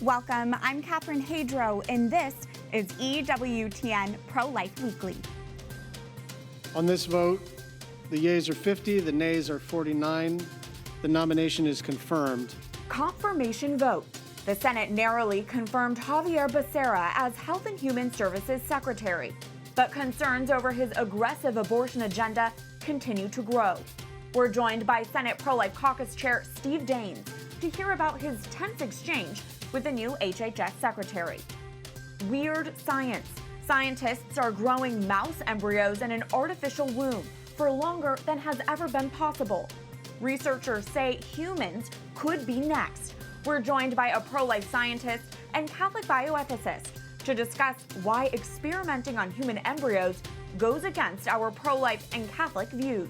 Welcome, I'm Catherine Hadro, and this is EWTN Pro-Life Weekly. On this vote, the yeas are 50, the nays are 49. The nomination is confirmed. Confirmation vote. The Senate narrowly confirmed Xavier Becerra as Health and Human Services Secretary, but concerns over his aggressive abortion agenda continue to grow. We're joined by Senate Pro-Life Caucus Chair Steve Daines to hear about his tense exchange with the new HHS Secretary. Weird science. Scientists are growing mouse embryos in an artificial womb for longer than has ever been possible. Researchers say humans could be next. We're joined by a pro-life scientist and Catholic bioethicist to discuss why experimenting on human embryos goes against our pro-life and Catholic views.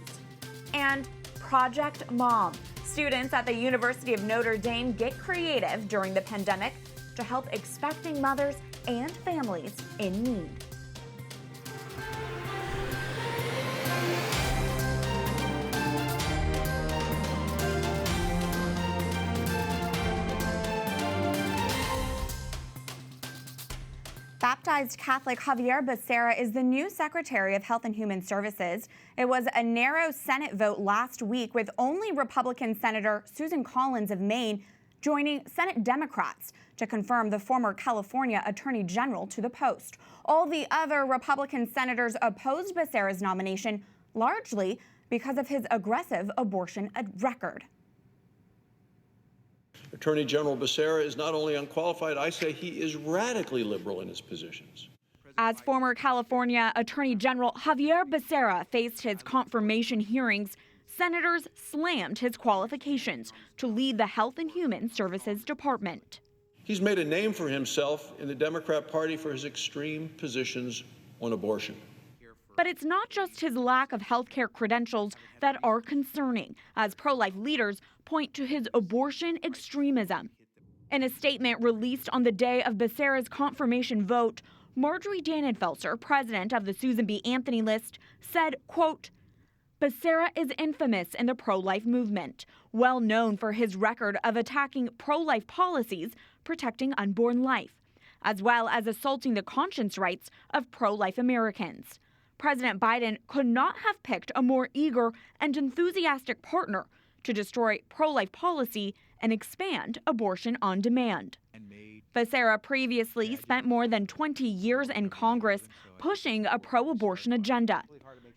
And Project Mom. Students at the University of Notre Dame get creative during the pandemic to help expecting mothers and families in need. Baptized Catholic Xavier Becerra is the new Secretary of Health and Human Services. It was a narrow Senate vote last week with only Republican Senator Susan Collins of Maine joining Senate Democrats to confirm the former California Attorney General to the post. All the other Republican senators opposed Becerra's nomination, largely because of his aggressive abortion record. Attorney General Becerra is not only unqualified, I say he is radically liberal in his positions. As former California Attorney General Xavier Becerra faced his confirmation hearings, senators slammed his qualifications to lead the Health and Human Services Department. He's made a name for himself in the Democrat Party for his extreme positions on abortion. But it's not just his lack of health care credentials that are concerning, as pro-life leaders point to his abortion extremism. In a statement released on the day of Becerra's confirmation vote, Marjorie Dannenfelser, president of the Susan B. Anthony List, said, quote, Becerra is infamous in the pro-life movement, well known for his record of attacking pro-life policies protecting unborn life, as well as assaulting the conscience rights of pro-life Americans. President Biden could not have picked a more eager and enthusiastic partner to destroy pro-life policy and expand abortion on demand. Becerra previously spent more than 20 years in Congress pushing a pro-abortion agenda.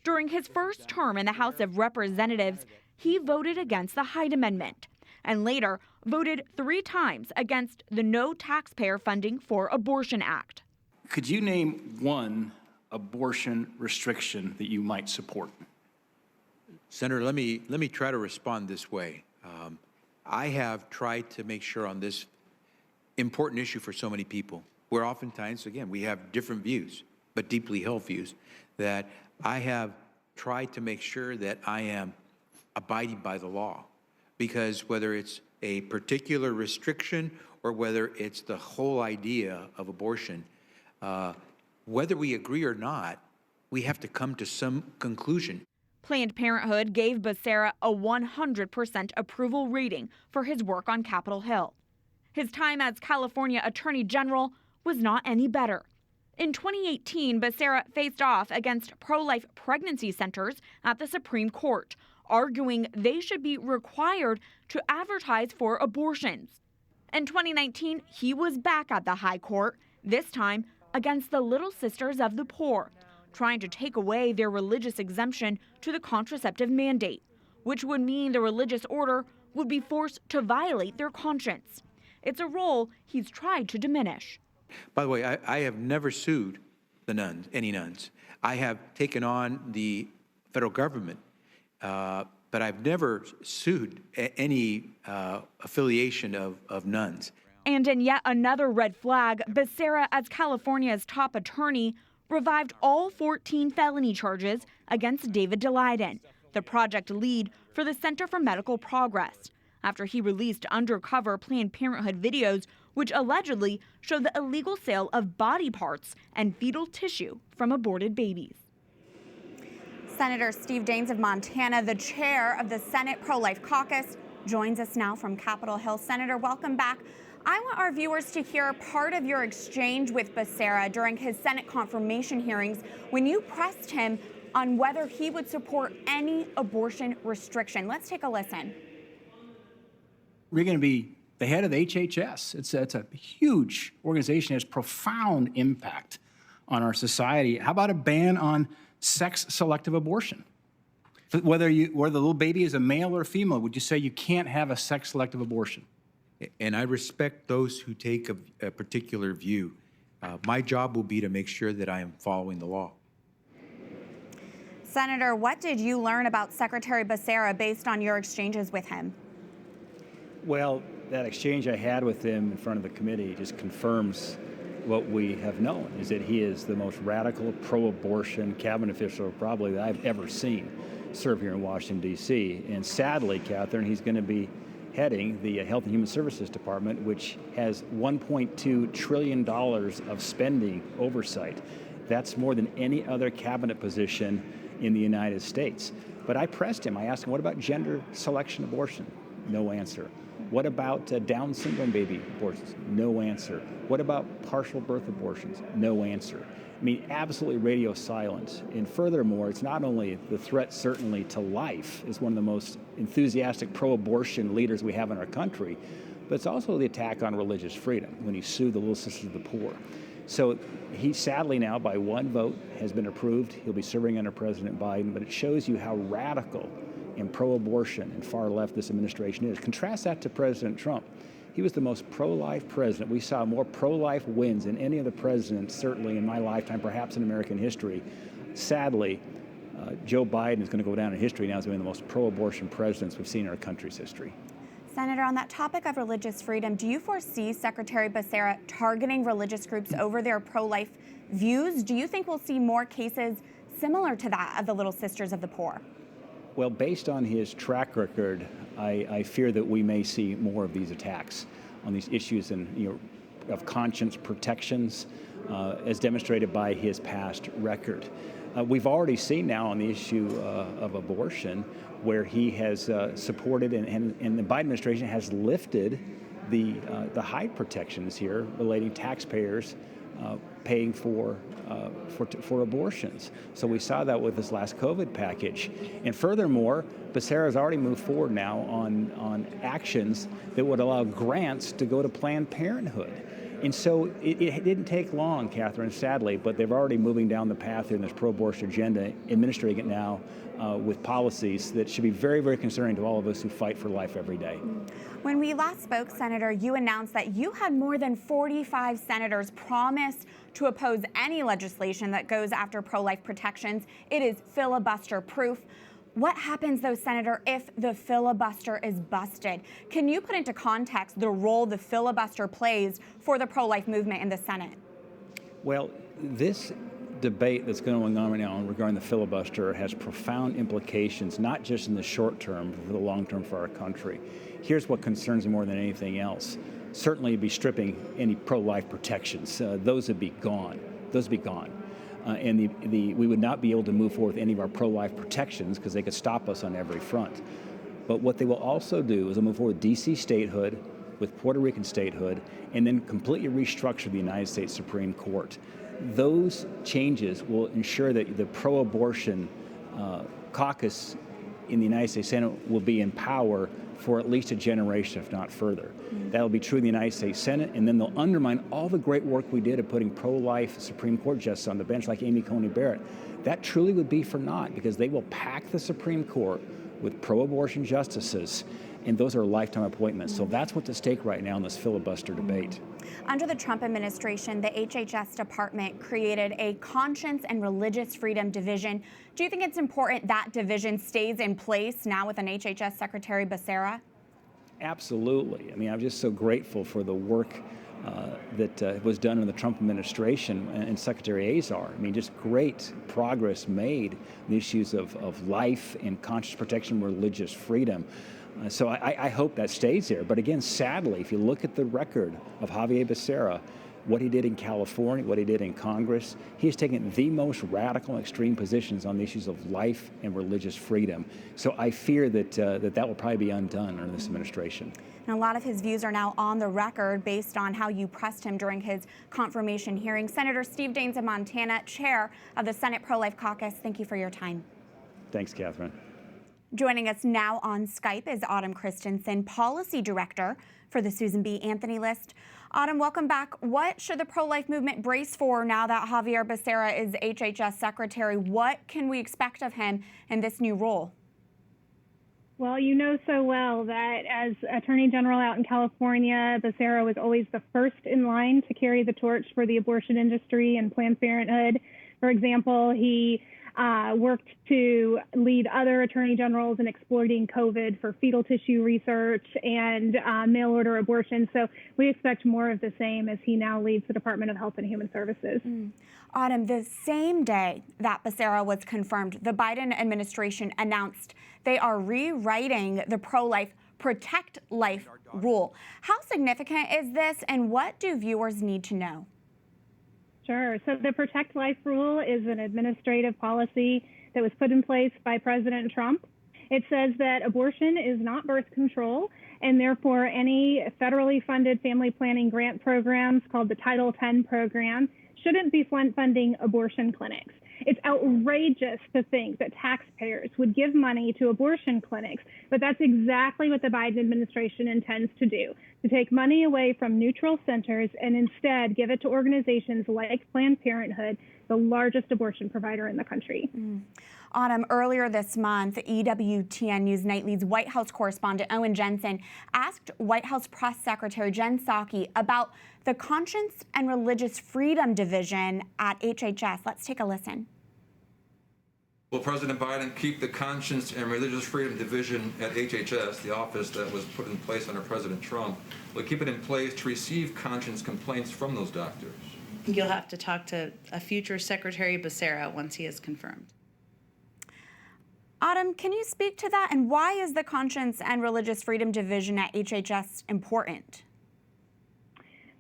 During his first term in the House of Representatives, he voted against the Hyde Amendment and later voted 3 times against the No Taxpayer Funding for Abortion Act. Could you name one abortion restriction that you might support? Senator, let me try to respond this way. I have tried to make sure on this important issue for so many people, where oftentimes, again, we have different views, but deeply held views, that I have tried to make sure that I am abiding by the law. Because whether it's a particular restriction or whether it's the whole idea of abortion, whether we agree or not, we have to come to some conclusion. Planned Parenthood gave Becerra a 100% approval rating for his work on Capitol Hill. His time as California Attorney General was not any better. In 2018, Becerra faced off against pro-life pregnancy centers at the Supreme Court, arguing they should be required to advertise for abortions. In 2019, he was back at the High Court, this time against the Little Sisters of the Poor, trying to take away their religious exemption to the contraceptive mandate, which would mean the religious order would be forced to violate their conscience. It's a role he's tried to diminish. By the way, I have never sued the nuns, any nuns. I have taken on the federal government, but I've never sued any affiliation of nuns. And in yet another red flag, Becerra, as California's top attorney, revived all 14 felony charges against David Daleiden, the project lead for the Center for Medical Progress, after he released undercover Planned Parenthood videos which allegedly show the illegal sale of body parts and fetal tissue from aborted babies. Senator Steve Daines of Montana, the chair of the Senate Pro-Life Caucus, joins us now from Capitol Hill. Senator, welcome back. I want our viewers to hear part of your exchange with Becerra during his Senate confirmation hearings when you pressed him on whether he would support any abortion restriction. Let's take a listen. We're going to be the head of the HHS. It's a huge organization, has profound impact on our society. How about a ban on sex-selective abortion? Whether the little baby is a male or a female, would you say you can't have a sex-selective abortion? And I respect those who take a particular view. My job will be to make sure that I am following the law. Senator, what did you learn about Secretary Becerra based on your exchanges with him? Well, that exchange I had with him in front of the committee just confirms what we have known, is that he is the most radical pro-abortion cabinet official probably that I've ever seen serve here in Washington, D.C. And sadly, Catherine, he's going to be heading the Health and Human Services Department, which has $1.2 trillion of spending oversight. That's more than any other cabinet position in the United States. But I pressed him. I asked him, what about gender selection abortion? No answer. What about Down syndrome baby abortions? No answer. What about partial birth abortions? No answer. I mean, absolutely radio silent. And furthermore, it's not only the threat certainly to life, is one of the most enthusiastic pro-abortion leaders we have in our country, but it's also the attack on religious freedom when he sued the Little Sisters of the Poor. So he sadly now, by one vote, has been approved. He'll be serving under President Biden, but it shows you how radical and pro-abortion and far left this administration is. Contrast that to President Trump. He was the most pro-life president. We saw more pro-life wins than any other president, certainly in my lifetime, perhaps in American history. Sadly, Joe Biden is going to go down in history now as being the most pro-abortion presidents we've seen in our country's history. Senator, on that topic of religious freedom, do you foresee Secretary Becerra targeting religious groups over their pro-life views? Do you think we'll see more cases similar to that of the Little Sisters of the Poor? Well, based on his track record, I fear that we may see more of these attacks on these issues of conscience protections, as demonstrated by his past record. We've already seen now on the issue of abortion where he has supported and the Biden administration has lifted the Hyde protections here relating taxpayers paying for abortions. So we saw that with this last COVID package. And furthermore, Becerra has already moved forward now on actions that would allow grants to go to Planned Parenthood. And so it didn't take long, Catherine, sadly, but they're already moving down the path here in this pro-abortion agenda, administering it now with policies that should be very, very concerning to all of us who fight for life every day. When we last spoke, Senator, you announced that you had more than 45 senators promise to oppose any legislation that goes after pro-life protections. It is filibuster-proof. What happens, though, Senator, if the filibuster is busted? Can you put into context the role the filibuster plays for the pro-life movement in the Senate? Well, this debate that's going on right now regarding the filibuster has profound implications, not just in the short term, but for the long term for our country. Here's what concerns me more than anything else. Certainly be stripping any pro-life protections. Those would be gone. Those would be gone. And we would not be able to move forward with any of our pro-life protections because they could stop us on every front. But what they will also do is they'll move forward with D.C. statehood, with Puerto Rican statehood, and then completely restructure the United States Supreme Court. Those changes will ensure that the pro-abortion caucus in the United States Senate will be in power for at least a generation, if not further. That'll be true in the United States Senate, and then they'll undermine all the great work we did of putting pro-life Supreme Court justices on the bench like Amy Coney Barrett. That truly would be for naught because they will pack the Supreme Court with pro-abortion justices, and those are lifetime appointments. So that's what's at stake right now in this filibuster debate. Under the Trump administration, the HHS department created a conscience and religious freedom division. Do you think it's important that division stays in place now with an HHS Secretary Becerra? Absolutely. I mean, I'm just so grateful for the work that was done in the Trump administration and Secretary Azar. I mean, just great progress made on the issues of life and conscience protection, religious freedom. So I hope that stays there. But again, sadly, if you look at the record of Xavier Becerra, what he did in California, what he did in Congress. He has taken the most radical and extreme positions on the issues of life and religious freedom. So I fear that that will probably be undone under this administration. And a lot of his views are now on the record based on how you pressed him during his confirmation hearing. Senator Steve Daines of Montana, chair of the Senate Pro-Life Caucus, thank you for your time. Thanks, Catherine. Joining us now on Skype is Autumn Christensen, Policy Director for the Susan B. Anthony List. Autumn, welcome back. What should the pro-life movement brace for now that Xavier Becerra is HHS Secretary? What can we expect of him in this new role? Well, you know so well that as Attorney General out in California, Becerra was always the first in line to carry the torch for the abortion industry and Planned Parenthood. For example, he worked to lead other attorney generals in exploiting COVID for fetal tissue research and mail order abortion. So we expect more of the same as he now leads the Department of Health and Human Services. Autumn, the same day that Becerra was confirmed, the Biden administration announced they are rewriting the pro-life Protect Life rule. How significant is this, and what do viewers need to know? Sure. So the Protect Life rule is an administrative policy that was put in place by President Trump. It says that abortion is not birth control, and therefore any federally funded family planning grant programs called the Title X program shouldn't be funding abortion clinics. It's outrageous to think that taxpayers would give money to abortion clinics, but that's exactly what the Biden administration intends to do, to take money away from neutral centers and instead give it to organizations like Planned Parenthood, the largest abortion provider in the country. Autumn, earlier this month, EWTN News Nightly's White House correspondent Owen Jensen asked White House Press Secretary Jen Psaki about the Conscience and Religious Freedom Division at HHS. Let's take a listen. Will President Biden keep the Conscience and Religious Freedom Division at HHS, the office that was put in place under President Trump? Will he keep it in place to receive conscience complaints from those doctors? You'll have to talk to a future Secretary Becerra once he is confirmed. Autumn, can you speak to that? And why is the Conscience and Religious Freedom Division at HHS important?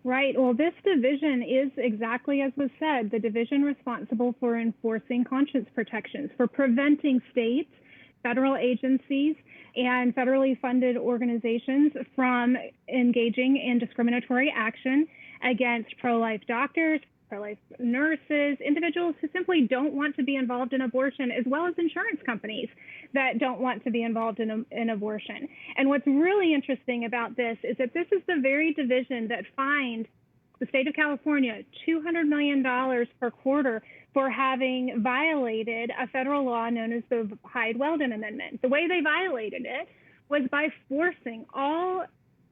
Right. Well, this division is exactly as was said, the division responsible for enforcing conscience protections, for preventing states, federal agencies, and federally funded organizations from engaging in discriminatory action against pro-life doctors, pro-life nurses, individuals who simply don't want to be involved in abortion, as well as insurance companies that don't want to be involved in abortion. And what's really interesting about this is that this is the very division that fined the state of California $200 million per quarter for having violated a federal law known as the Hyde-Weldon Amendment. The way they violated it was by forcing all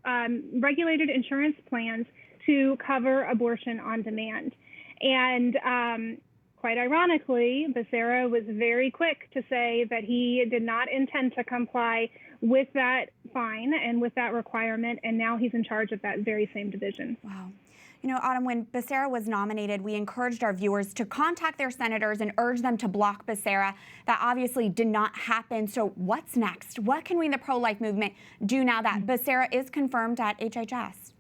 regulated insurance plans to cover abortion on demand. And quite ironically, Becerra was very quick to say that he did not intend to comply with that fine and with that requirement, and now he's in charge of that very same division. Wow. You know, Autumn, when Becerra was nominated, we encouraged our viewers to contact their senators and urge them to block Becerra. That obviously did not happen. So what's next? What can we in the pro-life movement do now that Becerra is confirmed at HHS?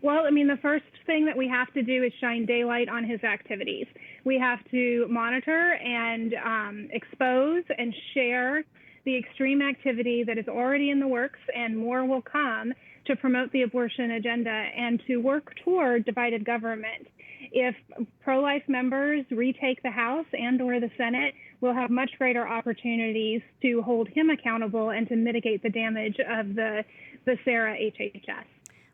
Well, I mean, the first thing that we have to do is shine daylight on his activities. We have to monitor and expose and share the extreme activity that is already in the works, and more will come, to promote the abortion agenda and to work toward divided government. If pro-life members retake the House and or the Senate, we'll have much greater opportunities to hold him accountable and to mitigate the damage of the Becerra HHS.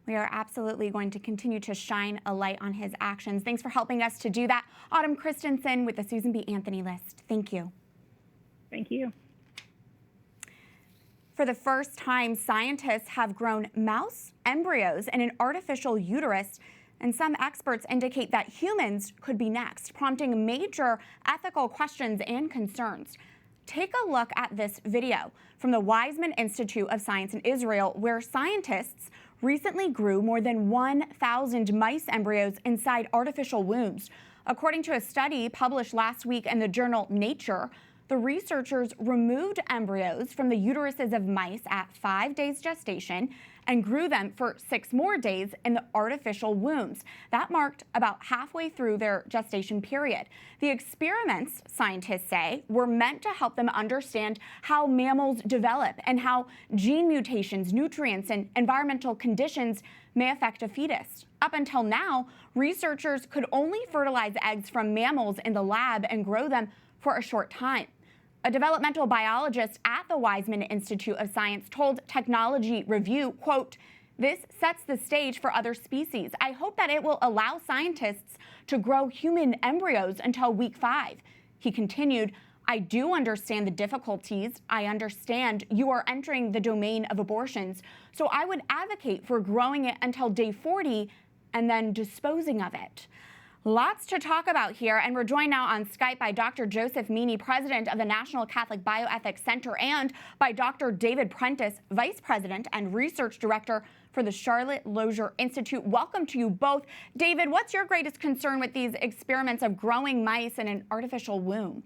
We are absolutely going to continue to shine a light on his actions. Thanks for helping us to do that. Autumn Christensen with the Susan B. Anthony List. Thank you. Thank you. For the first time, scientists have grown mouse embryos in an artificial uterus, and some experts indicate that humans could be next, prompting major ethical questions and concerns. Take a look at this video from the Weizmann Institute of Science in Israel, where scientists recently grew more than 1,000 mice embryos inside artificial wombs. According to a study published last week in the journal Nature, the researchers removed embryos from the uteruses of mice at 5 days gestation and grew them for 6 more days in the artificial wombs. That marked about halfway through their gestation period. The experiments, scientists say, were meant to help them understand how mammals develop and how gene mutations, nutrients, and environmental conditions may affect a fetus. Up until now, researchers could only fertilize eggs from mammals in the lab and grow them for a short time. A developmental biologist at the Weizmann Institute of Science told Technology Review, quote, "This sets the stage for other species. I hope that it will allow scientists to grow human embryos until week 5. He continued, "I do understand the difficulties. I understand you are entering the domain of abortions. So I would advocate for growing it until day 40 and then disposing of it." Lots to talk about here, and we're joined now on Skype by Dr. Joseph Meaney, president of the National Catholic Bioethics Center, and by Dr. David Prentice, vice president and research director for the Charlotte Lozier Institute. Welcome to you both. David, what's your greatest concern with these experiments of growing mice in an artificial womb?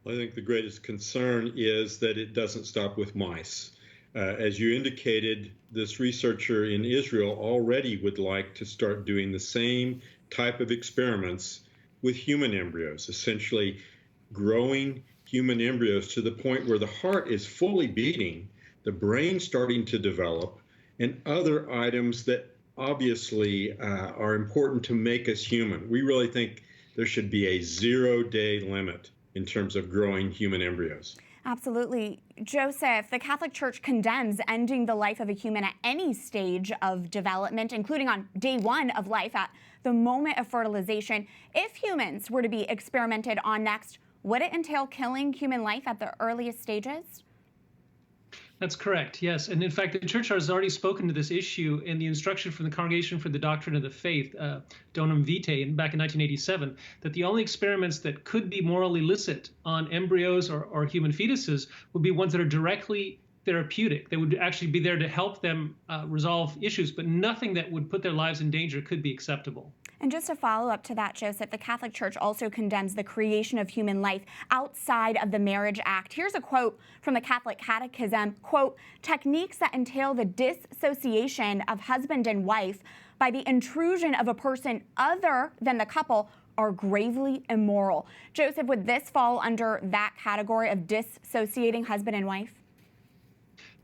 I think the greatest concern is that it doesn't stop with mice. As you indicated, this researcher in Israel already would like to start doing the same type of experiments with human embryos, essentially growing human embryos to the point where the heart is fully beating, the brain starting to develop, and other items that obviously are important to make us human. We really think there should be a 0-day limit in terms of growing human embryos. Absolutely. Joseph, the Catholic Church condemns ending the life of a human at any stage of development, including on day 1 of life at the moment of fertilization. If humans were to be experimented on next, would it entail killing human life at the earliest stages? That's correct, yes. And in fact, the Church has already spoken to this issue in the instruction from the Congregation for the Doctrine of the Faith, Donum Vitae, back in 1987, that the only experiments that could be morally licit on embryos or human fetuses would be ones that are directly therapeutic. They would actually be there to help them resolve issues, but nothing that would put their lives in danger could be acceptable. And just to follow up to that, Joseph, the Catholic Church also condemns the creation of human life outside of the Marriage Act. Here's a quote from the Catholic Catechism, quote, "Techniques that entail the dissociation of husband and wife by the intrusion of a person other than the couple are gravely immoral." Joseph, would this fall under that category of dissociating husband and wife?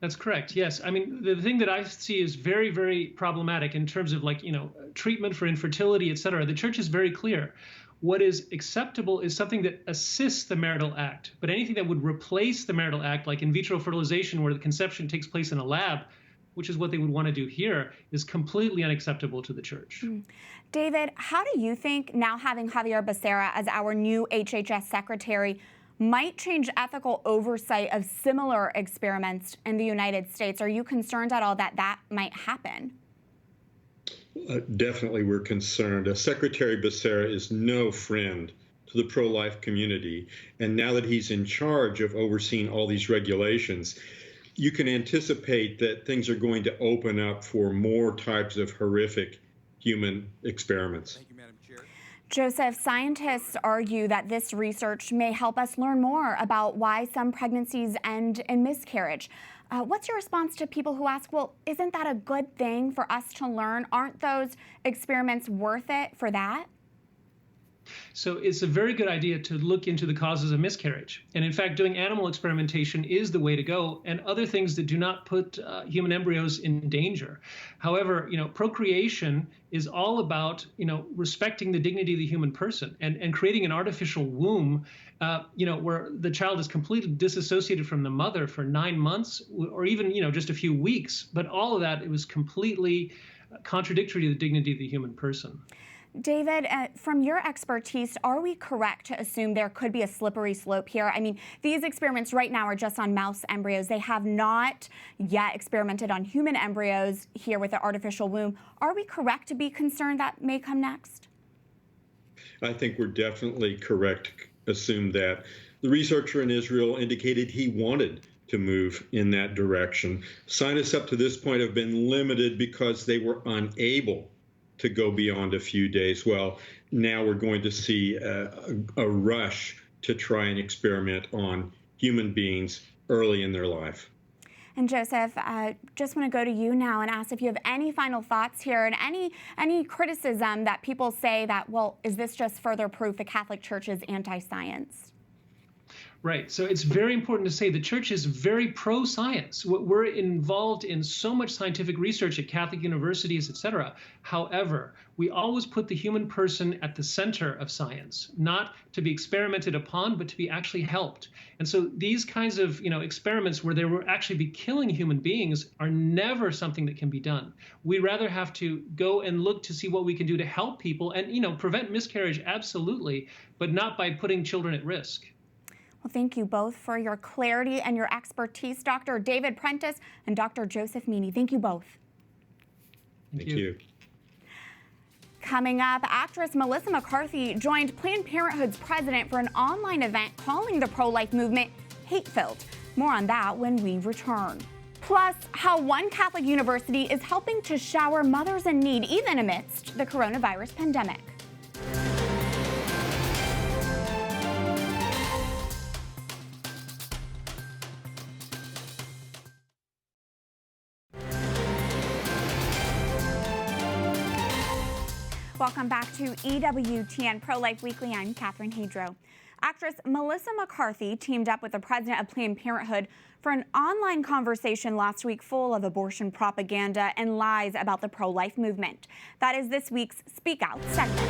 That's correct. Yes. I mean, the thing that I see is very, very problematic in terms of treatment for infertility, et cetera. The Church is very clear. What is acceptable is something that assists the marital act. But anything that would replace the marital act, like in vitro fertilization, where the conception takes place in a lab, which is what they would want to do here, is completely unacceptable to the Church. David, how do you think now having Xavier Becerra as our new HHS Secretary might change ethical oversight of similar experiments in the United States? Are you concerned at all that that might happen? Definitely we're concerned. Secretary Becerra is no friend to the pro-life community. And now that he's in charge of overseeing all these regulations, you can anticipate that things are going to open up for more types of horrific human experiments. Thank you, Madam Chair. Joseph, scientists argue that this research may help us learn more about why some pregnancies end in miscarriage. What's your response to people who ask, well, isn't that a good thing for us to learn? Aren't those experiments worth it for that? So it's a very good idea to look into the causes of miscarriage. And in fact, doing animal experimentation is the way to go, and other things that do not put human embryos in danger. However, procreation is all about, respecting the dignity of the human person and creating an artificial womb, where the child is completely disassociated from the mother for 9 months or even, just a few weeks. But all of that, it was completely contradictory to the dignity of the human person. David, from your expertise, are we correct to assume there could be a slippery slope here? I mean, these experiments right now are just on mouse embryos. They have not yet experimented on human embryos here with the artificial womb. Are we correct to be concerned that may come next? I think we're definitely correct to assume that. The researcher in Israel indicated he wanted to move in that direction. Scientists up to this point have been limited because they were unable to go beyond a few days. Well, now we're going to see a rush to try and experiment on human beings early in their life. And Joseph, just want to go to you now and ask if you have any final thoughts here and any criticism that people say that, well, is this just further proof the Catholic Church is anti-science? Right. So it's very important to say the church is very pro-science. We're involved in so much scientific research at Catholic universities, et cetera. However, we always put the human person at the center of science, not to be experimented upon, but to be actually helped. And so these kinds of, experiments where they will actually be killing human beings are never something that can be done. We'd rather have to go and look to see what we can do to help people and, prevent miscarriage, absolutely, but not by putting children at risk. Well, thank you both for your clarity and your expertise, Dr. David Prentice and Dr. Joseph Meaney. Thank you both. Thank you. Coming up, actress Melissa McCarthy joined Planned Parenthood's president for an online event calling the pro-life movement hate-filled. More on that when we return. Plus, how one Catholic university is helping to shower mothers in need even amidst the coronavirus pandemic. Welcome back to EWTN Pro-Life Weekly. I'm Catherine Hadro. Actress Melissa McCarthy teamed up with the president of Planned Parenthood for an online conversation last week full of abortion propaganda and lies about the pro-life movement. That is this week's Speak Out segment.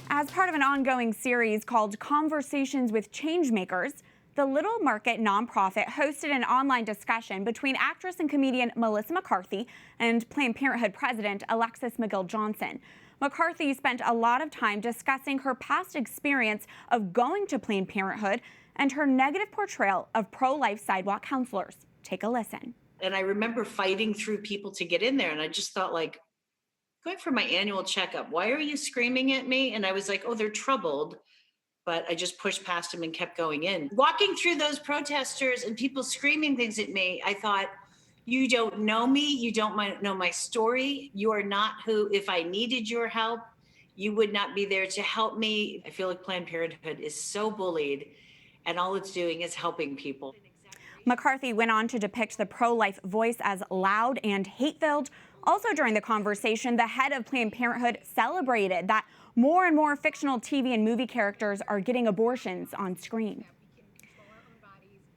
As part of an ongoing series called Conversations with Changemakers, the Little Market nonprofit hosted an online discussion between actress and comedian Melissa McCarthy and Planned Parenthood president Alexis McGill-Johnson. McCarthy spent a lot of time discussing her past experience of going to Planned Parenthood and her negative portrayal of pro-life sidewalk counselors. Take a listen. And I remember fighting through people to get in there, and I just thought, going for my annual checkup, why are you screaming at me? And I was like, oh, they're troubled. But I just pushed past them and kept going in. Walking through those protesters and people screaming things at me, I thought, you don't know me. You don't know my story. You are not who, if I needed your help, you would not be there to help me. I feel like Planned Parenthood is so bullied, and all it's doing is helping people. McCarthy went on to depict the pro-life voice as loud and hate-filled. Also during the conversation, the head of Planned Parenthood celebrated that more and more fictional TV and movie characters are getting abortions on screen.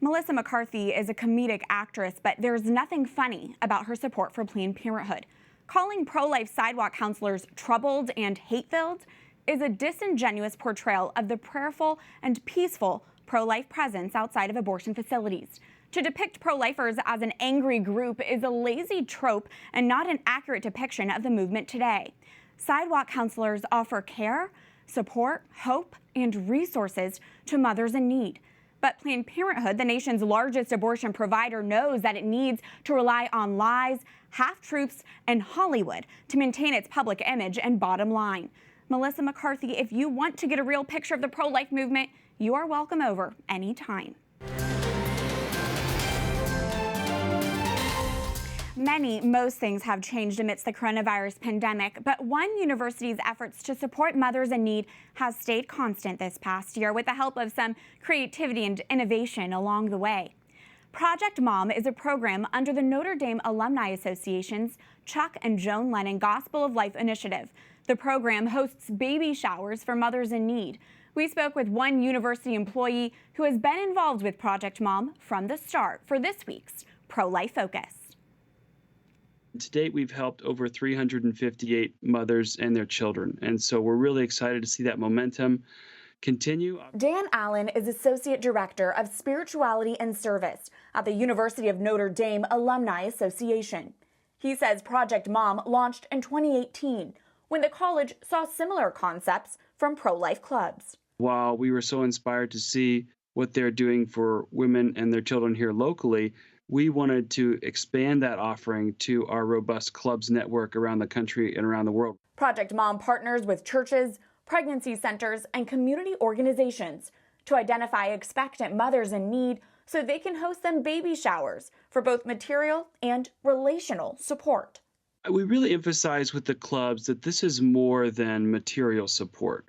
Melissa McCarthy is a comedic actress, but there's nothing funny about her support for Planned Parenthood. Calling pro-life sidewalk counselors troubled and hate-filled is a disingenuous portrayal of the prayerful and peaceful pro-life presence outside of abortion facilities. To depict pro-lifers as an angry group is a lazy trope and not an accurate depiction of the movement today. Sidewalk counselors offer care, support, hope, and resources to mothers in need. But Planned Parenthood, the nation's largest abortion provider, knows that it needs to rely on lies, half-truths, and Hollywood to maintain its public image and bottom line. Melissa McCarthy, if you want to get a real picture of the pro-life movement, you are welcome over anytime. Most things have changed amidst the coronavirus pandemic, but one university's efforts to support mothers in need has stayed constant this past year with the help of some creativity and innovation along the way. Project Mom is a program under the Notre Dame Alumni Association's Chuck and Joan Lennon Gospel of Life initiative. The program hosts baby showers for mothers in need. We spoke with one university employee who has been involved with Project Mom from the start for this week's Pro-Life Focus. To date, we've helped over 358 mothers and their children, and so we're really excited to see that momentum continue. Dan Allen is Associate Director of Spirituality and Service at the University of Notre Dame Alumni Association. He says Project Mom launched in 2018 when the college saw similar concepts from pro-life clubs. While we were so inspired to see what they're doing for women and their children here locally, we wanted to expand that offering to our robust clubs network around the country and around the world. Project Mom partners with churches, pregnancy centers, and community organizations to identify expectant mothers in need so they can host them baby showers for both material and relational support. we really emphasize with the clubs that this is more than material support.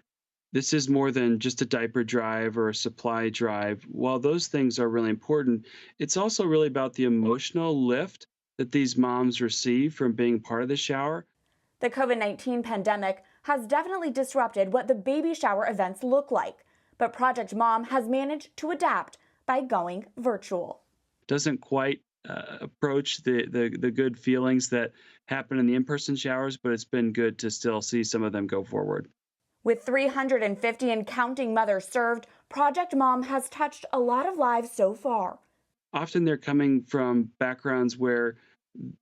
This is more than just a diaper drive or a supply drive. While those things are really important, it's also really about the emotional lift that these moms receive from being part of the shower. The COVID-19 pandemic has definitely disrupted what the baby shower events look like, but Project Mom has managed to adapt by going virtual. Doesn't quite approach the good feelings that happen in the in-person showers, but it's been good to still see some of them go forward. With 350 and counting mothers served, Project Mom has touched a lot of lives so far. Often they're coming from backgrounds where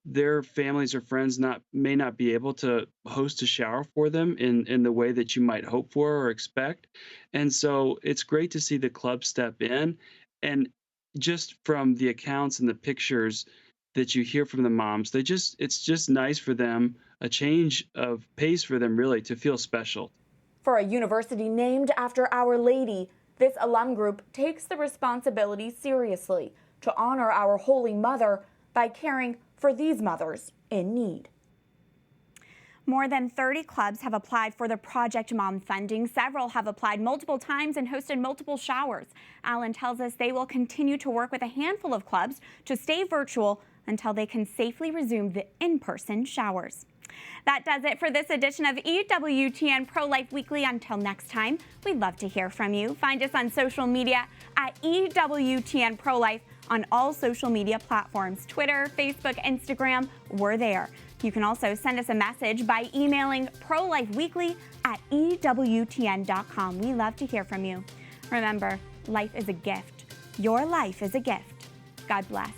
their families or friends may not be able to host a shower for them in the way that you might hope for or expect. And so it's great to see the club step in. And just from the accounts and the pictures that you hear from the moms, it's just nice for them, a change of pace for them really to feel special. For a university named after Our Lady, this alum group takes the responsibility seriously to honor our Holy Mother by caring for these mothers in need. More than 30 clubs have applied for the Project Mom funding. Several have applied multiple times and hosted multiple showers. Alan tells us they will continue to work with a handful of clubs to stay virtual until they can safely resume the in-person showers. That does it for this edition of EWTN Pro-Life Weekly. Until next time, we'd love to hear from you. Find us on social media at EWTN Pro-Life on all social media platforms, Twitter, Facebook, Instagram, we're there. You can also send us a message by emailing prolifeweekly@ewtn.com. We love to hear from you. Remember, life is a gift. Your life is a gift. God bless.